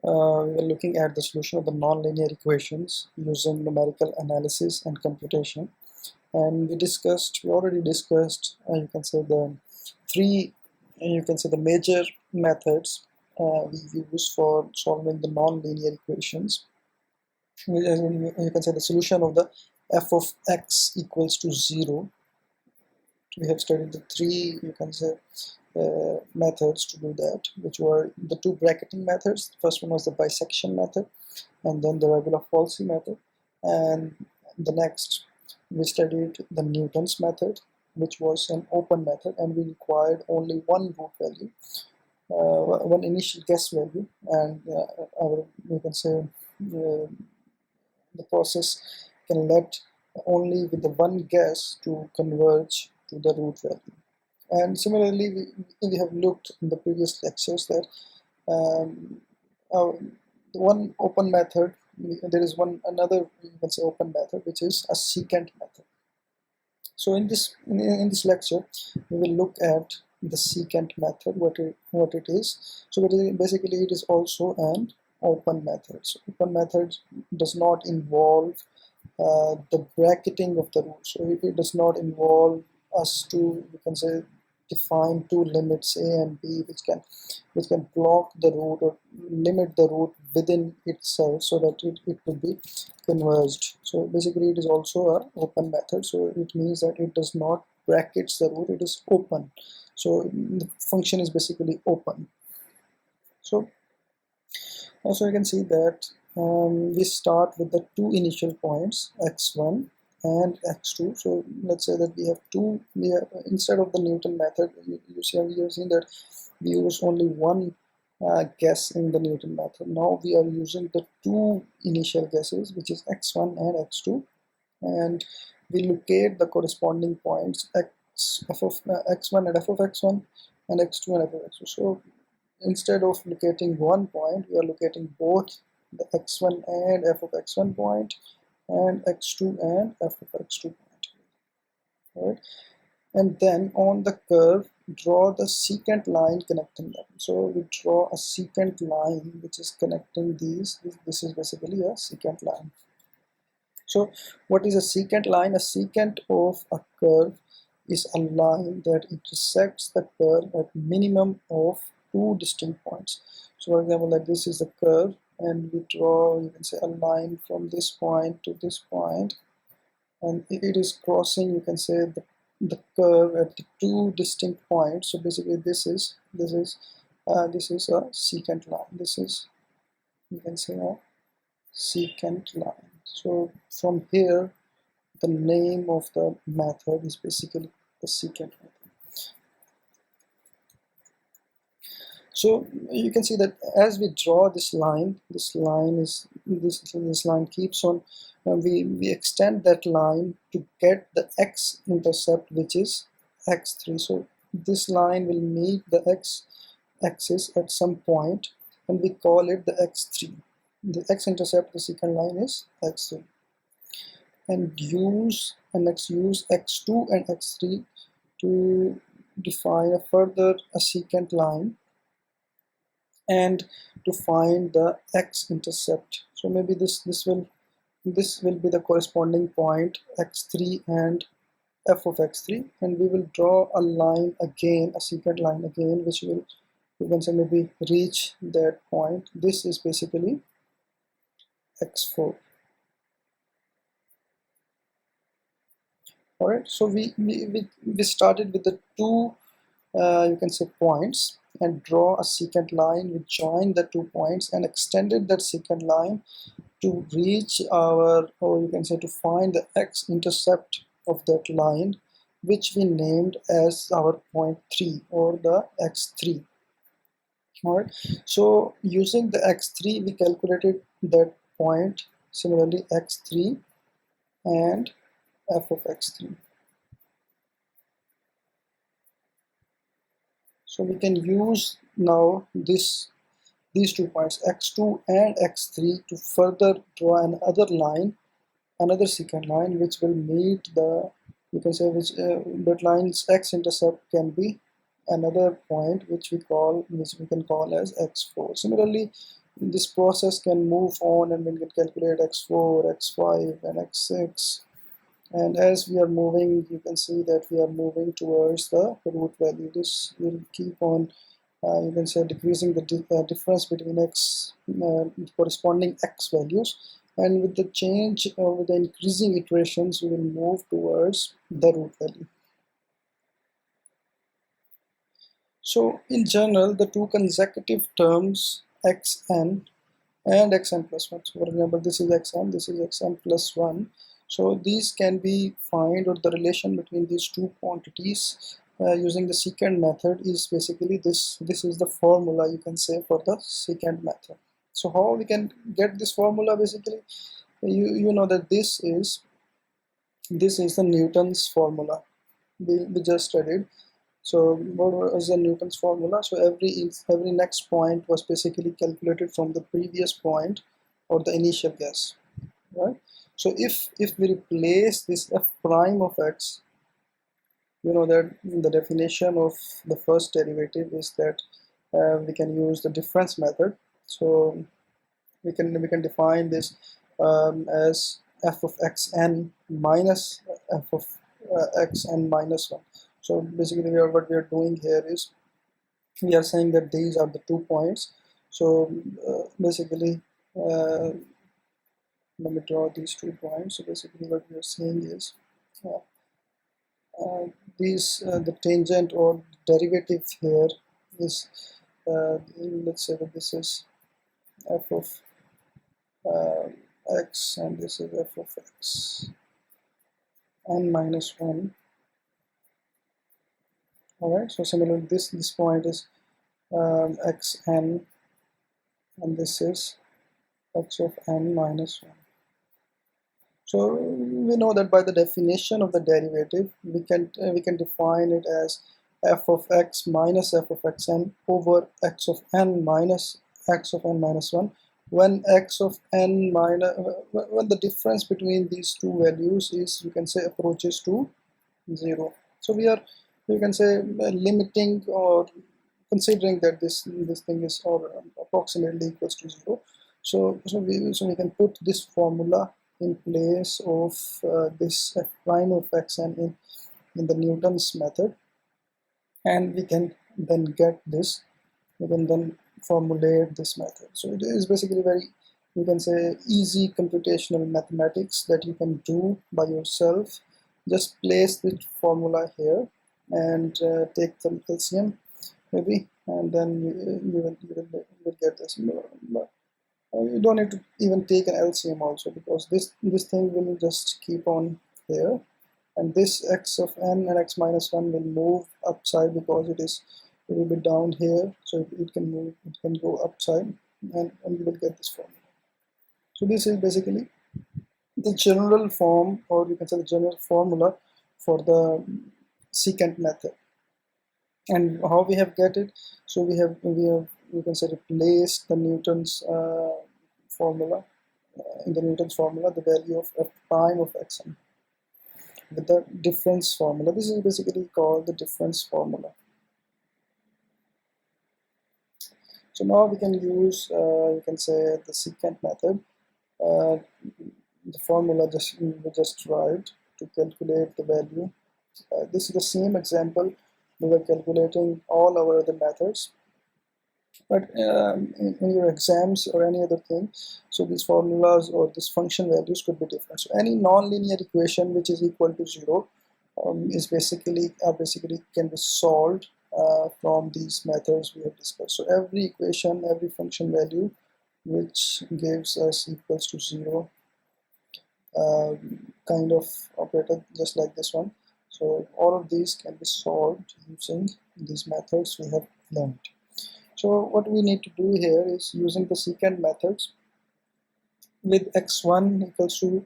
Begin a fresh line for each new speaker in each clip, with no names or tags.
We were looking at the solution of the nonlinear equations using numerical analysis and computation. And we already discussed, you can say the three, the major methods we use for solving the nonlinear equations. You can say the solution of the f of x equals to 0. We have studied the three, you can say, methods to do that, which were the two bracketing methods. The first one was the bisection method, and then the regular falsy method. And the next, we studied the Newton's method, which was an open method, and we required only one root value, one initial guess value, and you can say the process can let only with the one guess to converge to the root value. And similarly, we have looked in the previous lectures that the one open method, there is another, you can say, open method, which is a secant method. So in this lecture, we will look at the secant method, what it is. So basically, it is also an open method. So open method does not involve the bracketing of the root. So it does not involve us to, you can say, define two limits a and b, which can block the root or limit the root within itself so that it could be converged. So basically, it is also an open method. So it means that it does not brackets the root; it is open. So the function is basically open. So also you can see that we start with the two initial points, x1 and x2. So let's say that we have two. Instead of the Newton method, you have seen that we use only one guess in the Newton method. Now we are using the two initial guesses, which is x1 and x2, and we locate the corresponding points f of x1 and f of x1 and x2 and f of x2. So instead of locating one point, we are locating both the x1 and f of x1 point and x2 and f of x2 point. Right? And then on the curve, draw the secant line connecting them. So we draw a secant line which is connecting these. This is basically a secant line. So what is a secant line? A secant of a curve is a line that intersects the curve at minimum of two distinct points. So for example, like this is the curve, and we draw, you can say, a line from this point to this point, and it is crossing, you can say, the curve at the two distinct points. So basically, this is a secant line. This is, you can say, a secant line. So from here, the name of the method is basically the secant method. So you can see that as we draw this line keeps on. We extend that line to get the x-intercept, which is x3. So this line will meet the x-axis at some point, and we call it the x3. The x-intercept, the secant line, is x3. And use x2 and x3 to define a secant line and to find the x-intercept. So maybe this will be the corresponding point x3 and f of x3, and we will draw a line again, a secant line again, which will, you can say, maybe reach that point. This is basically x4. All right, so we started with the two you can say points, and draw a secant line. We joined the 2 points and extended that secant line to reach our, or you can say, to find the x-intercept of that line, which we named as our point 3, or the x3. All right, so using the x3, we calculated that point. Similarly, x3 and f of x3. So we can use now these 2 points, x2 and x3, to further draw another line, another secant line, which will meet the, you can say, that line's x-intercept can be another point which we can call as x4. Similarly, this process can move on, and we can calculate x4, x5 and x6. And as we are moving, you can see that we are moving towards the root value. This will keep on, you can say, decreasing the difference between x corresponding x values, and with the change or with the increasing iterations, we will move towards the root value. So in general, the two consecutive terms xn and xn plus 1. So for example, this is xn, this is xn plus 1. So these can be found, or the relation between these two quantities using the secant method is basically this. This is the formula, you can say, for the secant method. So how we can get this formula? Basically, you know that this is the Newton's formula. We just studied. So what was the Newton's formula? So every next point was basically calculated from the previous point or the initial guess, right? So if we replace this f prime of x, you know that the definition of the first derivative is that we can use the difference method. So we can define this as f of xn minus f of xn minus 1. So basically what we are doing here is we are saying that these are the 2 points. So basically let me draw these 2 points. So basically what we are saying is the tangent or derivative here is let's say that this is f of x, and this is f of x n minus 1. Alright, so similarly this point is xn, and this is x of n minus 1. So we know that by the definition of the derivative, we can define it as f of x minus f of xn over x of n minus x of n minus 1, when x of n minus when the difference between these two values is, you can say, approaches to 0. So we are, you can say, limiting or considering that this thing is approximately equals to 0. So we can put this formula in place of this f prime of xn in the Newton's method, and we can then get this. We can then formulate this method. So it is basically very, you can say, easy computational mathematics that you can do by yourself. Just place the formula here and take the LCM maybe, and then you will get this. You don't need to even take an LCM also, because this thing will just keep on here, and this x of n and x minus 1 will move upside because it is a little bit down here, so it can move, it can go upside, and you will get this formula. So this is basically the general form, or you can say the general formula for the secant method. And how we have get it? So we have you can say replaced the Newton's formula in the Newton's formula, the value of f prime of xn with the difference formula. This is basically called the difference formula. So now we can use you can say the secant method, the formula we just derived to calculate the value. This is the same example we were calculating all our other methods, but in your exams or any other thing, so these formulas or these function values could be different. So any nonlinear equation which is equal to 0 is basically can be solved from these methods we have discussed. So every equation, every function value which gives us equals to 0 kind of operator, just like this one. So all of these can be solved using these methods we have learned. So what we need to do here is, using the secant methods, with x1 equals to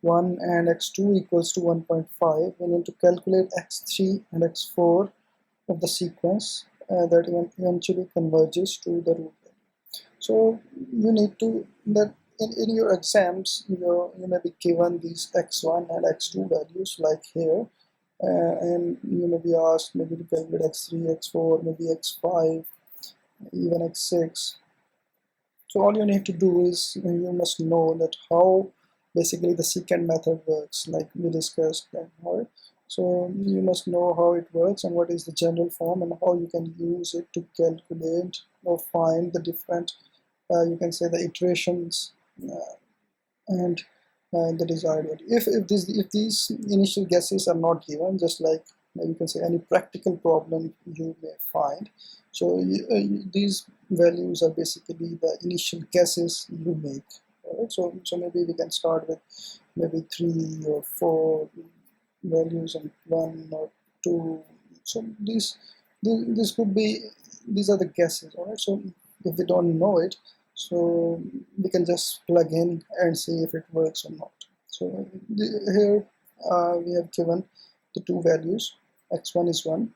1 and x2 equals to 1.5, we need to calculate x3 and x4 of the sequence that eventually converges to the root value. So you need to, that in your exams, you may be given these x1 and x2 values like here, and you may be asked maybe to calculate x3, x4, maybe x5, even x6. So all you need to do is you must know that how basically the secant method works, like we discussed that, right? So you must know how it works and what is the general form and how you can use it to calculate or find the different, you can say the iterations and the desired value. If these initial guesses are not given, just like you can say any practical problem you may find, so these values are basically the initial guesses you make. Right? So maybe we can start with maybe 3 or 4 values and 1 or 2. So this could be, these are the guesses. All right. So if we don't know it, so we can just plug in and see if it works or not. So here we have given the two values, x1 is 1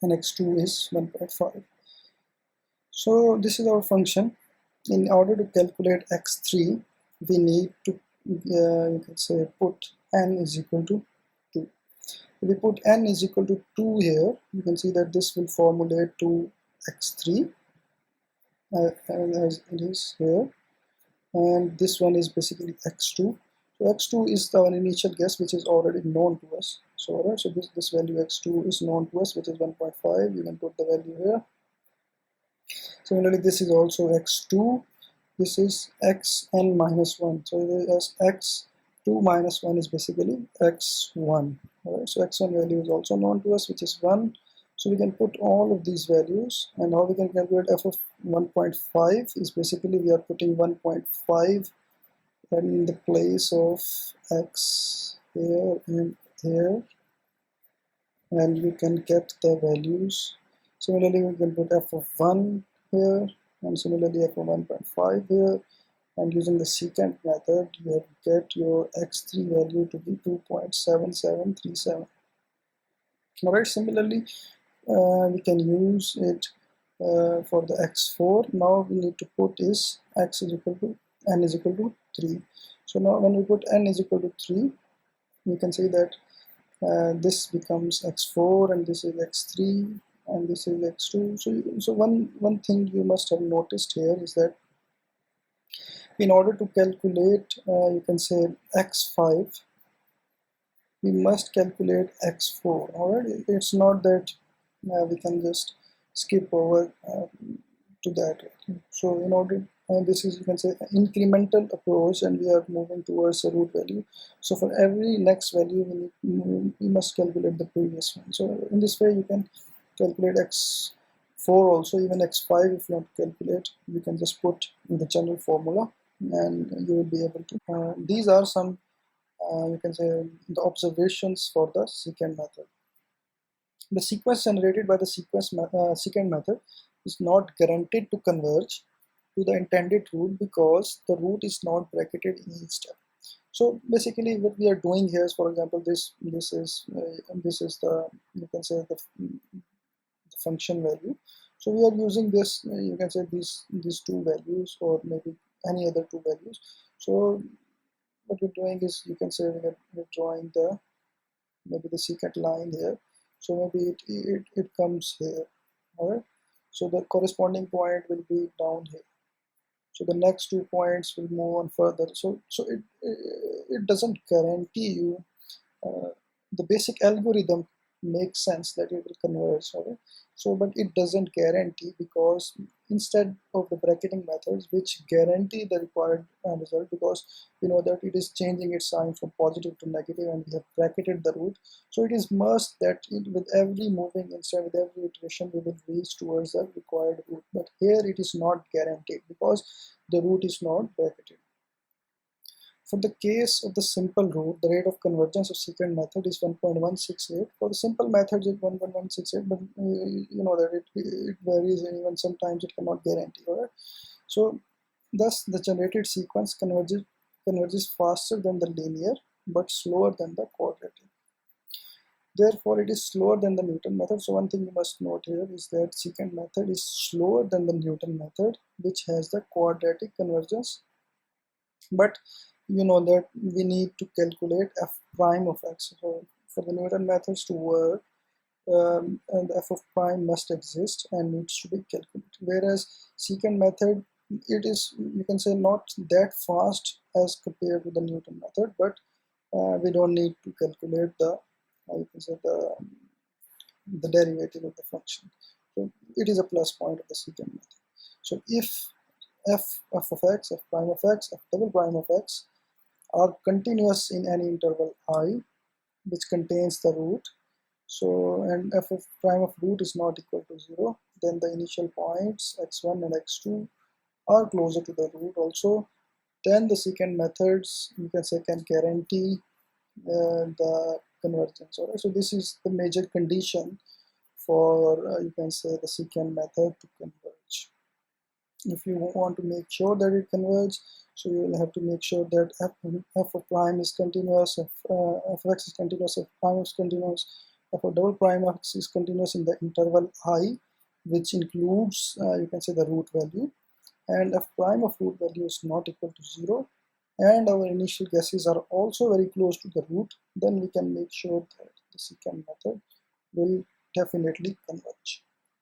and x2 is 1.5. So this is our function. In order to calculate x3, we need to you can say put n is equal to 2. If we put n is equal to 2 here, you can see that this will formulate to x3 as it is here, and this one is basically x2. So x2 is our initial guess, which is already known to us. So alright, so this value x2 is known to us, which is 1.5. You can put the value here. Similarly, this is also x2. This is xn minus 1. So as x2 minus 1 is basically x1. Alright, so x1 value is also known to us, which is 1. So we can put all of these values, and how we can calculate f of 1.5 is basically we are putting 1.5 in the place of x here and here, and we can get the values. Similarly, we can put f of 1 here, and similarly f of 1.5 here, and using the secant method you get your x3 value to be 2.7737. Alright, similarly we can use it for the x4. Now we need to put is x is equal to n is equal to 3. So now when we put n is equal to 3, we can say that this becomes x4 and this is x3 and this is x2. So one thing you must have noticed here is that in order to calculate you can say x5, we must calculate x4. Alright, it's not that we can just skip over to that. So in order, this is, you can say, an incremental approach, and we are moving towards a root value. So for every next value we must calculate the previous one. So in this way you can calculate x4 also, even x5 if you want to calculate, you can just put in the general formula and you will be able to. These are some you can say the observations for the secant method. The sequence generated by the secant method is not guaranteed to converge to the intended root because the root is not bracketed in each step. So basically what we are doing here is, for example, this is the, you can say, the function value. So we are using this, you can say these two values or maybe any other two values. So what we're doing is, you can say, we're drawing the maybe the secant line here. So maybe it comes here. Alright, so the corresponding point will be down here. So the next 2 points will move on further. So it doesn't guarantee you the basic algorithm makes sense that it will converge. Okay? So but it doesn't guarantee, because instead of the bracketing methods which guarantee the required result, because you know that it is changing its sign from positive to negative and we have bracketed the root, so it is must that with every moving instant, with every iteration, we will reach towards the required root. But here it is not guaranteed because the root is not bracketed. For the case of the simple root, the rate of convergence of secant method is 1.168. For the simple methods, it's 1.168, but you know that it varies, and even sometimes it cannot guarantee. Alright, so thus the generated sequence converges faster than the linear, but slower than the quadratic. Therefore, it is slower than the Newton method. So one thing you must note here is that secant method is slower than the Newton method, which has the quadratic convergence. But you know that we need to calculate f prime of x. So for the Newton methods to work, and f of prime must exist and needs to be calculated. Whereas secant method it is, you can say, not that fast as compared to the Newton method, but we don't need to calculate the you can say the derivative of the function. So it is a plus point of the secant method. So if f of x, f prime of x, f double prime of x are continuous in any interval I which contains the root, so and f of prime of root is not equal to 0, then the initial points x1 and x2 are closer to the root also, then the secant methods, you can say, can guarantee the convergence. Alright, so this is the major condition for you can say the secant method to converge. If you want to make sure that it converges, so you will have to make sure that f of prime is continuous, f of x is continuous, f prime is continuous, f of double prime of x is continuous in the interval I, which includes you can say the root value, and f prime of root value is not equal to 0, and our initial guesses are also very close to the root, then we can make sure that the secant method will definitely converge.